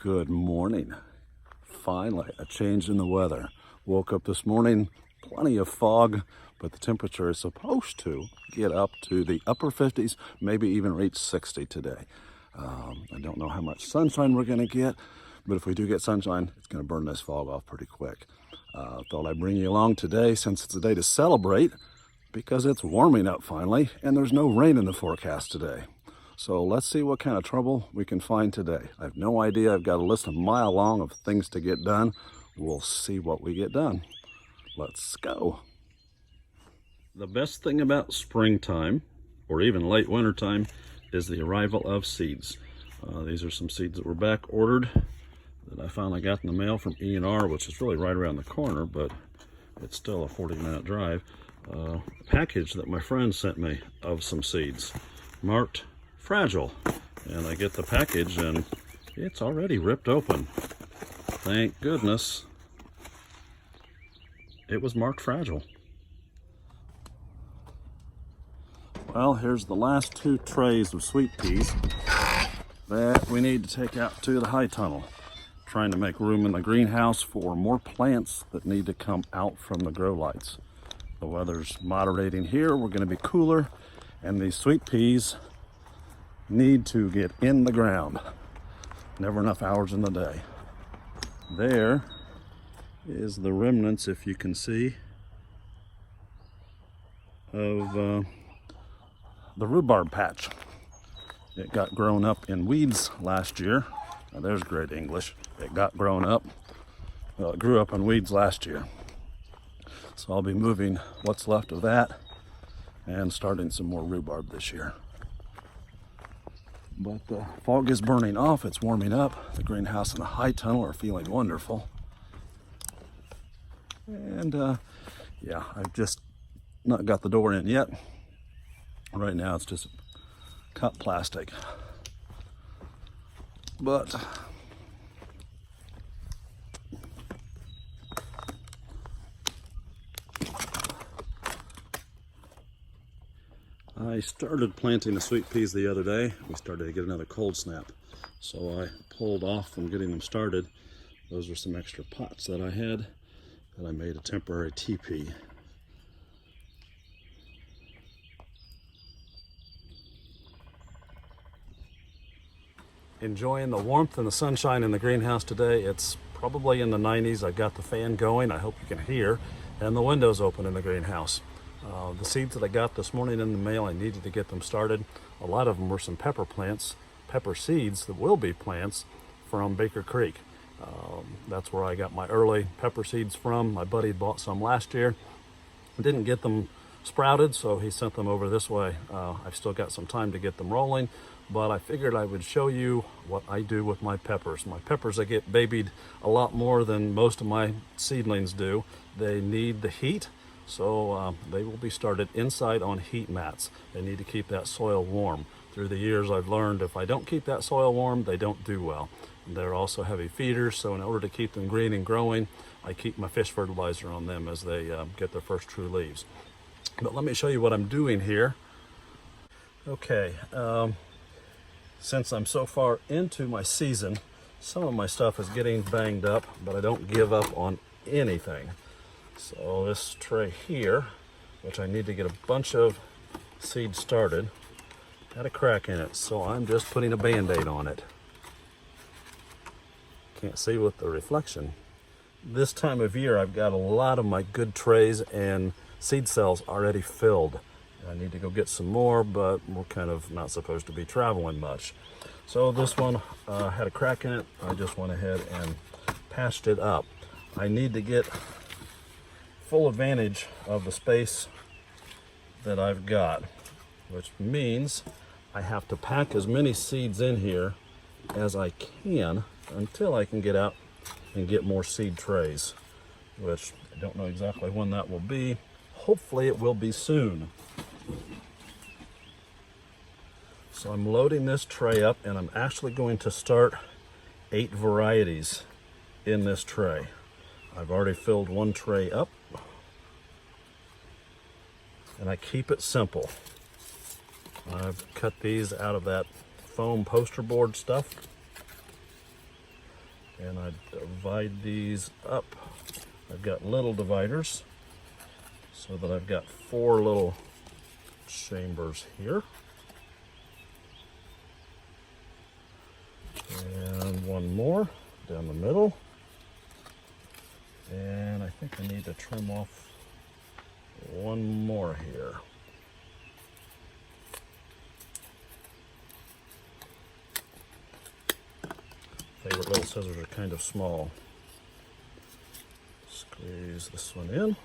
Good morning. Finally, a change in the weather. Woke up this morning, plenty of fog, but the temperature is supposed to get up to the upper 50s, maybe even reach 60 today. I don't know how much sunshine we're going to get, but if we do get sunshine, it's going to burn this fog off pretty quick. Thought I'd bring you along today since it's a day to celebrate because it's warming up finally and there's no rain in the forecast today. So let's see what kind of trouble we can find today. I have no idea. I've got a list a mile long of things to get done. We'll see what we get done. Let's go. The best thing about springtime, or even late wintertime, is the arrival of seeds. These are some seeds that were back ordered that I finally got in the mail from E&R, which is really right around the corner, but it's still a 40-minute drive. A package that my friend sent me of some seeds marked fragile, and I get the package and it's already ripped open. Thank goodness it was marked fragile. Well, here's the last 2 trays of sweet peas that we need to take out to the high tunnel. Trying to make room in the greenhouse for more plants that need to come out from the grow lights. The weather's moderating here. We're going to be cooler, and these sweet peas need to get in the ground. Never enough hours in the day. There is the remnants, if you can see, of the rhubarb patch. It got grown up in weeds last year. Now there's great English. It got grown up. Well, it grew up in weeds last year. So I'll be moving what's left of that and starting some more rhubarb this year. But the fog is burning off, it's warming up. The greenhouse and the high tunnel are feeling wonderful. And yeah, I've just not got the door in yet. Right now it's just cut plastic. But I started planting the sweet peas the other day. We started to get another cold snap. So I pulled off from getting them started. Those are some extra pots that I had that I made a temporary teepee. Enjoying the warmth and the sunshine in the greenhouse today. It's probably in the 90s. I've got the fan going, I hope you can hear, and the windows open in the greenhouse. The seeds that I got this morning in the mail, I needed to get them started. A lot of them were some pepper plants, pepper seeds that will be plants from Baker Creek. That's where I got my early pepper seeds from. My buddy bought some last year. Didn't get them sprouted, so he sent them over this way. I've still got some time to get them rolling, but I figured I would show you what I do with my peppers. My peppers, I get babied a lot more than most of my seedlings do. They need the heat. So they will be started inside on heat mats. They need to keep that soil warm. Through the years I've learned if I don't keep that soil warm, they don't do well. They're also heavy feeders, so in order to keep them green and growing, I keep my fish fertilizer on them as they get their first true leaves. But let me show you what I'm doing here. Okay, since I'm so far into my season, some of my stuff is getting banged up, but I don't give up on anything. So this tray here, which I need to get a bunch of seeds started, had a crack in it, so I'm just putting a Band-Aid on it. Can't see with the reflection. This time of year I've got a lot of my good trays and seed cells already filled. I need to go get some more, but we're kind of not supposed to be traveling much. So this one had a crack in it. I just went ahead and patched it up. I need to get full advantage of the space that I've got, which means I have to pack as many seeds in here as I can until I can get out and get more seed trays, which I don't know exactly when that will be. Hopefully it will be soon. So I'm loading this tray up, and I'm actually going to start 8 varieties in this tray. I've already filled 1 tray up, and I keep it simple. I've cut these out of that foam poster board stuff. and I divide these up. I've got little dividers so that I've got 4 little chambers here. And one more down the middle. And I think I need to trim off one more here. Favorite little scissors are kind of small. Squeeze this one in.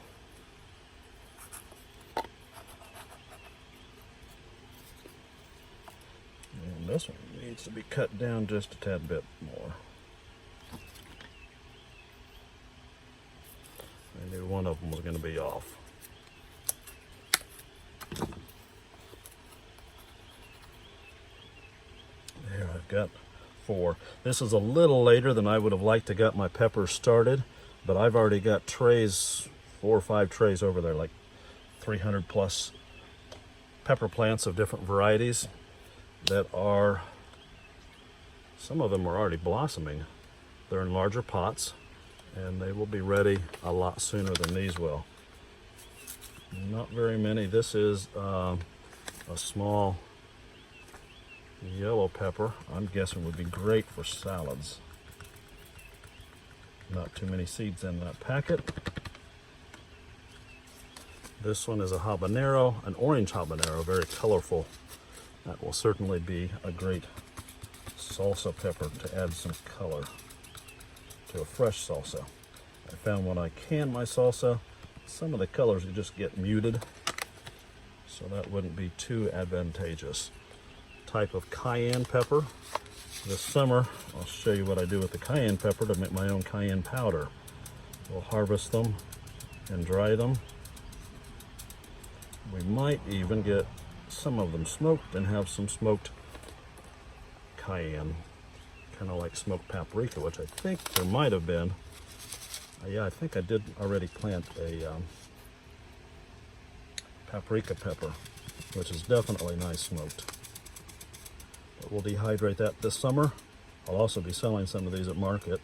And this one needs to be cut down just a tad bit more. I knew one of them was going to be off. There, I've got 4. This is a little later than I would have liked to get my peppers started, but I've already got trays, 4 or 5 trays over there, like 300 plus pepper plants of different varieties that are, some of them are already blossoming. They're in larger pots and they will be ready a lot sooner than these will. Not very many. This is a small yellow pepper. I'm guessing would be great for salads. Not too many seeds in that packet. This one is a habanero, an orange habanero, very colorful. That will certainly be a great salsa pepper to add some color to a fresh salsa. I found when I can my salsa, some of the colors just get muted, so that wouldn't be too advantageous. Type of cayenne pepper. This summer, I'll show you what I do with the cayenne pepper to make my own cayenne powder. We'll harvest them and dry them. We might even get some of them smoked and have some smoked cayenne, kind of like smoked paprika, which I think there might have been. Yeah, I think I did already plant a paprika pepper, which is definitely nice smoked. But we'll dehydrate that this summer. I'll also be selling some of these at market.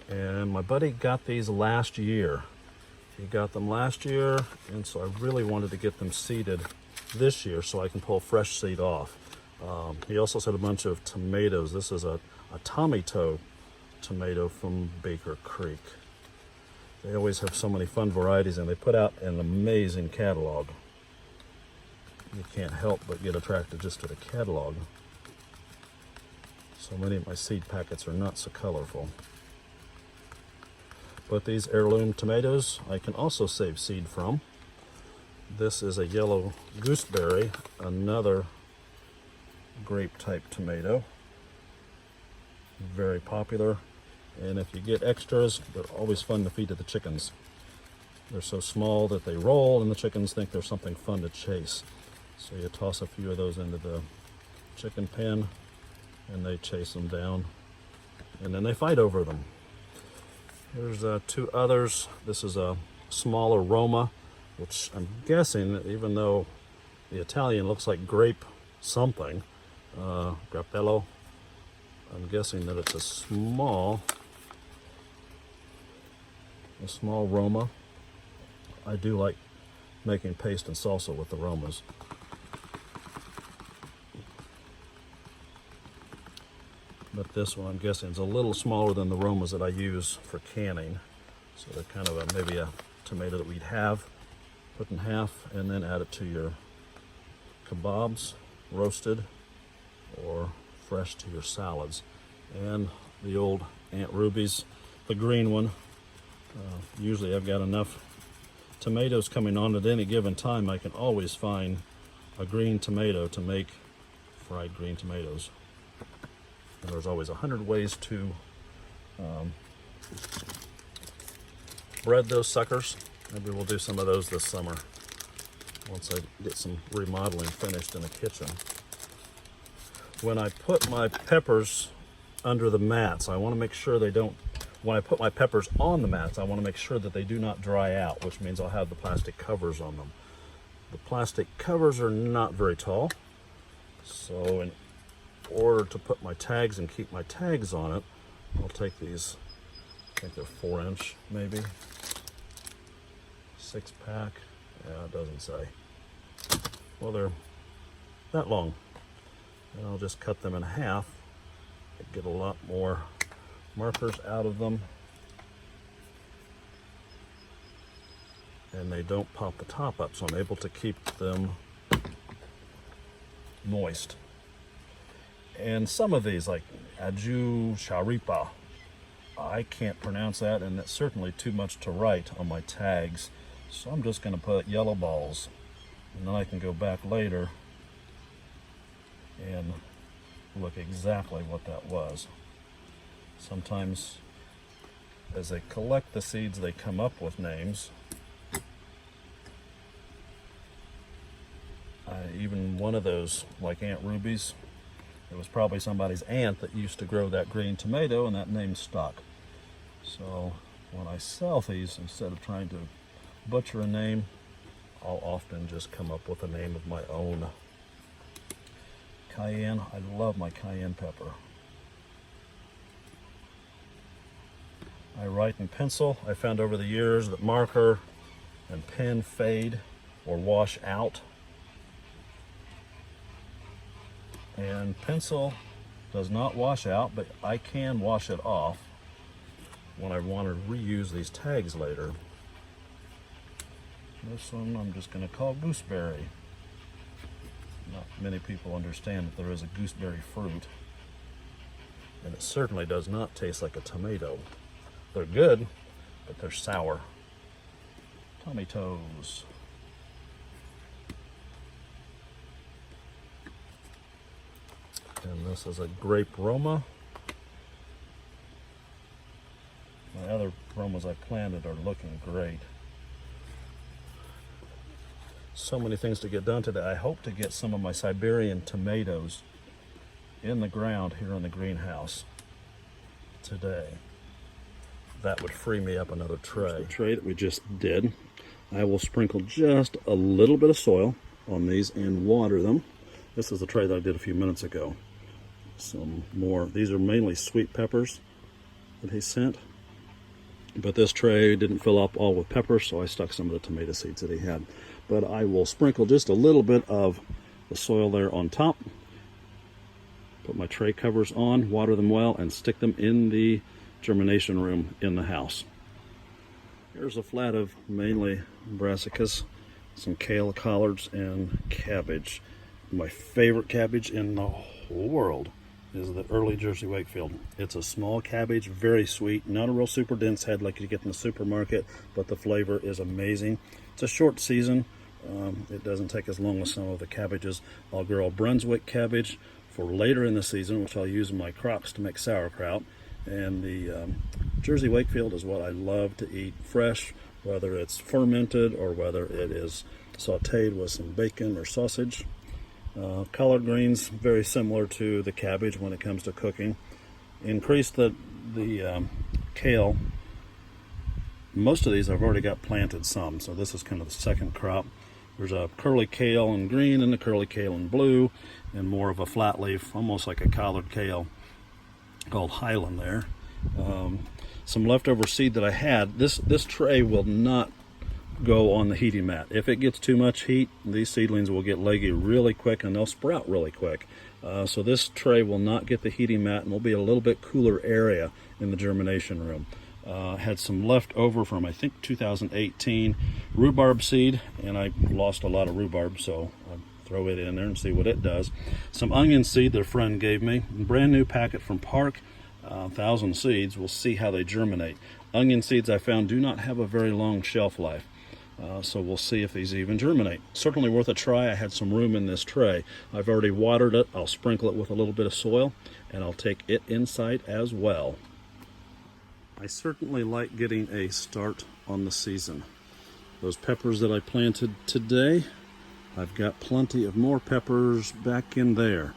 And my buddy got these last year. He got them last year, and so I really wanted to get them seeded this year so I can pull fresh seed off. He also said a bunch of tomatoes. This is a Tommy Toe tomato from Baker Creek. They always have so many fun varieties, and they put out an amazing catalog. You can't help but get attracted just to the catalog. So many of my seed packets are not so colorful. But these heirloom tomatoes I can also save seed from. This is a yellow gooseberry, another grape type tomato. Very popular, and if you get extras, they're always fun to feed to the chickens. They're so small that they roll and the chickens think they're something fun to chase. So you toss a few of those into the chicken pen and they chase them down, and then they fight over them. Here's 2 others. This is a smaller Roma, which I'm guessing, even though the Italian looks like grape something, grappello, I'm guessing that it's a small Roma. I do like making paste and salsa with the Romas. But this one I'm guessing is a little smaller than the Romas that I use for canning. So they're kind of maybe a tomato that we'd have, put in half, and then add it to your kebabs, roasted, or fresh to your salads. And the old Aunt Ruby's, the green one. Usually I've got enough tomatoes coming on at any given time. I can always find a green tomato to make fried green tomatoes. And there's always 100 ways to bread those suckers. Maybe we'll do some of those this summer once I get some remodeling finished in the kitchen. When I put my peppers under the mats, I want to make sure they don't, when I put my peppers on the mats, I want to make sure that they do not dry out, which means I'll have the plastic covers on them. The plastic covers are not very tall, so order to put my tags and keep my tags on it, I'll take these, I think they're 4-inch maybe, 6-pack, yeah, it doesn't say. Well, they're that long. And I'll just cut them in half, get a lot more markers out of them, and they don't pop the top up, so I'm able to keep them moist. And some of these, like Aju Sharipa, I can't pronounce that, and it's certainly too much to write on my tags, so I'm just going to put yellow balls, and then I can go back later and look exactly what that was. Sometimes as they collect the seeds, they come up with names. Even one of those, like Aunt Ruby's, it was probably somebody's aunt that used to grow that green tomato, and that name stuck. So when I sell these, instead of trying to butcher a name, I'll often just come up with a name of my own. Cayenne, I love my cayenne pepper. I write in pencil. I found over the years that marker and pen fade or wash out. And pencil does not wash out, but I can wash it off when I want to reuse these tags later. This one I'm just going to call gooseberry. Not many people understand that there is a gooseberry fruit, and it certainly does not taste like a tomato. They're good, but they're sour. Tomatoes. And this is a grape Roma. My other Romas I planted are looking great. So many things to get done today. I hope to get some of my Siberian tomatoes in the ground here in the greenhouse today. That would free me up another tray. The tray that we just did. I will sprinkle just a little bit of soil on these and water them. This is the tray that I did a few minutes ago. Some more. These are mainly sweet peppers that he sent. But this tray didn't fill up all with peppers, so I stuck some of the tomato seeds that he had. But I will sprinkle just a little bit of the soil there on top. Put my tray covers on, water them well, and stick them in the germination room in the house. Here's a flat of mainly brassicas, some kale, collards, and cabbage. My favorite cabbage in the whole world is the early Jersey Wakefield. It's a small cabbage, very sweet, not a real super dense head like you get in the supermarket, but the flavor is amazing. It's a short season. It doesn't take as long as some of the cabbages. I'll grow a Brunswick cabbage for later in the season, which I'll use in my crocks to make sauerkraut. And the Jersey Wakefield is what I love to eat fresh, whether it's fermented or whether it is sauteed with some bacon or sausage. Collard greens, very similar to the cabbage when it comes to cooking. Increase the kale. Most of these I've already got planted some, so this is kind of the second crop. There's a curly kale in green and a curly kale in blue, and more of a flat leaf, almost like a collard kale, called Highland there. Some leftover seed that I had. This tray will not go on the heating mat. If it gets too much heat, these seedlings will get leggy really quick and they'll sprout really quick. So this tray will not get the heating mat and will be a little bit cooler area in the germination room. Had some left over from I think 2018 rhubarb seed, and I lost a lot of rhubarb, so I'll throw it in there and see what it does. Some onion seed that a friend gave me, brand new packet from Park, 1,000 seeds. We'll see how they germinate. Onion seeds I found do not have a very long shelf life. So we'll see if these even germinate. Certainly worth a try. I had some room in this tray. I've already watered it. I'll sprinkle it with a little bit of soil, and I'll take it inside as well. I certainly like getting a start on the season. Those peppers that I planted today, I've got plenty of more peppers back in there.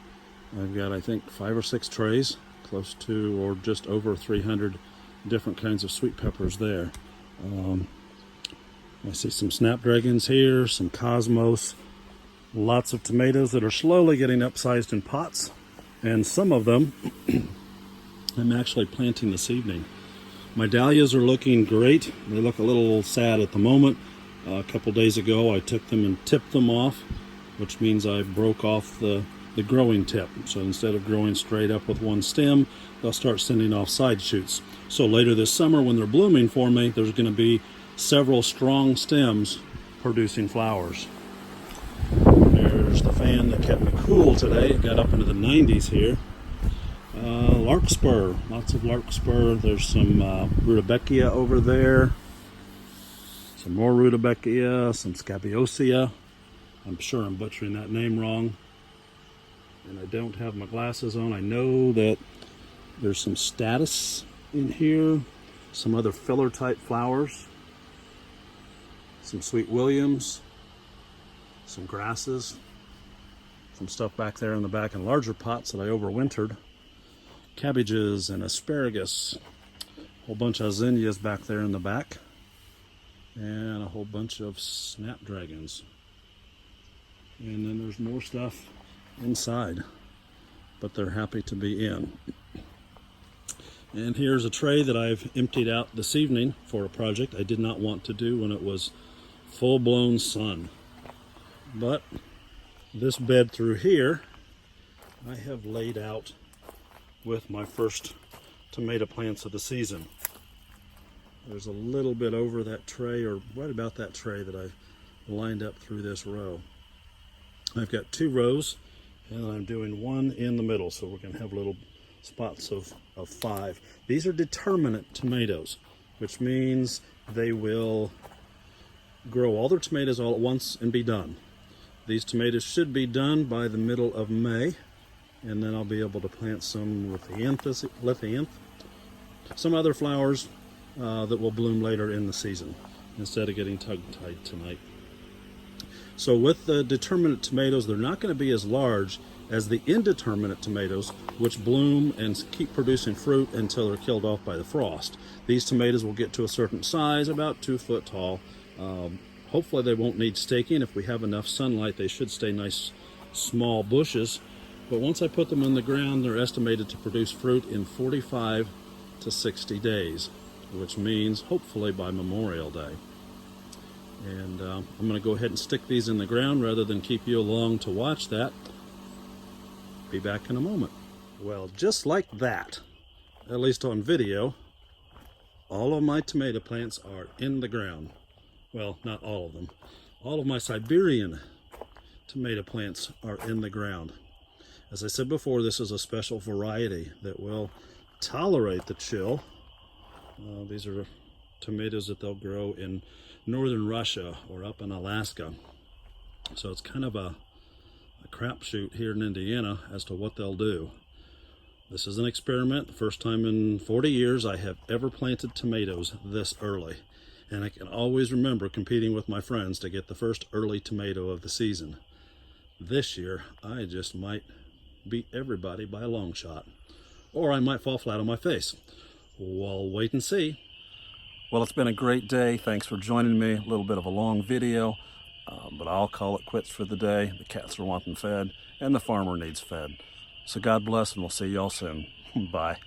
I've got, I think, 5 or 6 trays, close to or just over 300 different kinds of sweet peppers there. I see some snapdragons here, some cosmos, lots of tomatoes that are slowly getting upsized in pots. And some of them I'm actually planting this evening. My dahlias are looking great. They look a little sad at the moment. A couple days ago I took them and tipped them off, which means I broke off the growing tip. So instead of growing straight up with one stem, they'll start sending off side shoots. So later this summer when they're blooming for me, there's going to be several strong stems producing flowers. There's the fan that kept me cool today. It got up into the 90s here. Larkspur, lots of larkspur. There's some rudbeckia over there. Some more rudbeckia, some scabiosea. I'm sure I'm butchering that name wrong. And I don't have my glasses on. I know that there's some status in here, some other filler type flowers, some sweet williams, some grasses, some stuff back there in the back in larger pots that I overwintered, cabbages and asparagus, a whole bunch of zinnias back there in the back, and a whole bunch of snapdragons. And then there's more stuff inside, but they're happy to be in. And here's a tray that I've emptied out this evening for a project I did not want to do when it was full-blown sun. But this bed through here I have laid out with my first tomato plants of the season. There's a little bit over that tray, or right about that tray, that I lined up through this row. I've got 2 rows, and I'm doing one in the middle, so we're going to have little spots of 5. These are determinate tomatoes, which means they will grow all their tomatoes all at once and be done. These tomatoes should be done by the middle of May, and then I'll be able to plant some lithianth, some other flowers that will bloom later in the season instead of getting tongue-tied tonight. So with the determinate tomatoes, they're not going to be as large as the indeterminate tomatoes, which bloom and keep producing fruit until they're killed off by the frost. These tomatoes will get to a certain size, about 2 foot tall. Hopefully they won't need staking. If we have enough sunlight, they should stay nice small bushes. But once I put them in the ground, they're estimated to produce fruit in 45 to 60 days, which means hopefully by Memorial Day. And I'm going to go ahead and stick these in the ground rather than keep you along to watch that. Be back in a moment. Well, just like that, at least on video, all of my tomato plants are in the ground. Well, not all of them. All of my Siberian tomato plants are in the ground. As I said before, this is a special variety that will tolerate the chill. These are tomatoes that they'll grow in northern Russia or up in Alaska. So it's kind of a crapshoot here in Indiana as to what they'll do. This is an experiment. The first time in 40 years I have ever planted tomatoes this early. And I can always remember competing with my friends to get the first early tomato of the season. This year, I just might beat everybody by a long shot. Or I might fall flat on my face. We'll wait and see. Well, it's been a great day. Thanks for joining me. A little bit of a long video, but I'll call it quits for the day. The cats are wanting fed, and the farmer needs fed. So God bless, and we'll see y'all soon. Bye.